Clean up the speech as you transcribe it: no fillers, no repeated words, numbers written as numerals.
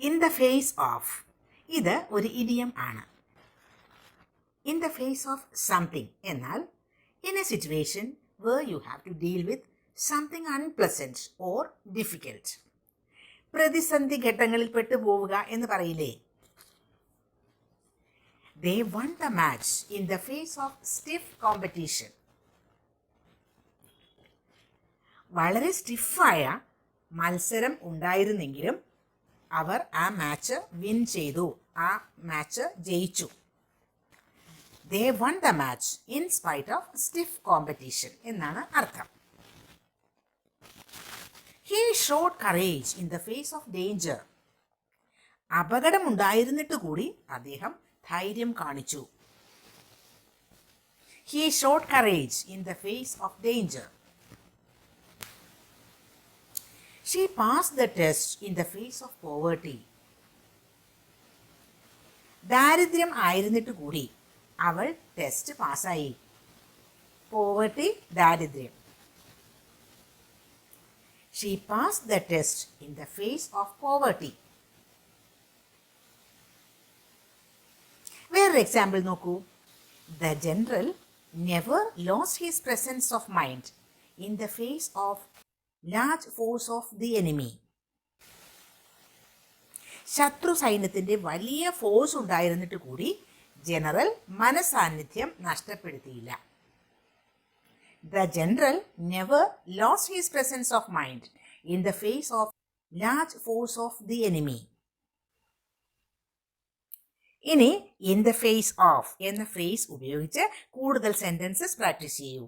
In the face of ഇത് ഒരു idiom ആണ്. In the face of something എന്നാൽ in a situation where you have to deal with something unpleasant or difficult. പ്രതിസന്ധി ഘട്ടങ്ങളിൽ പെട്ടുപോവുക എന്ന് പറയില്ലേ. They won the match in the face of stiff competition. വളരെ സ്റ്റിഫായ മത്സരം ഉണ്ടായിരുന്നെങ്കിലും അവർ ആ മാച്ച് വിൻ ചെയ്തു, ആ മാച്ച് ജയിച്ചു. They won the match in spite of stiff competition എന്നാണ് അർത്ഥം. He showed courage in the face of danger. അപകടമുണ്ടായിരുന്നിട്ട് കൂടി അദ്ദേഹം ധൈര്യം കാണിച്ചു. He showed courage in the face of danger. She passed the test in the face of poverty. ദാരിദ്ര്യം ആയിരുന്നിട്ട് കൂടി അവൾ test പാസ്സായി. പോവർട്ടി ദാരിദ്ര്യം. She passed the test in the face of poverty. വേറൊരു എക്സാമ്പിൾ നോക്കൂ. The general never lost his presence of mind in the face of large force of the enemy. ശത്രു സൈന്യത്തിന്റെ വലിയ ഫോഴ്സ് ഉണ്ടായിരുന്നിട്ട് കൂടി general മനസാന്നിധ്യം നഷ്ടപ്പെടുത്തിയില്ല. The general never lost his presence of mind in the face of large force of the enemy. ഇനി in the face of എന്ന phrase ഉപയോഗിച്ച് കൂടുതൽ sentences practice ചെയ്യൂ.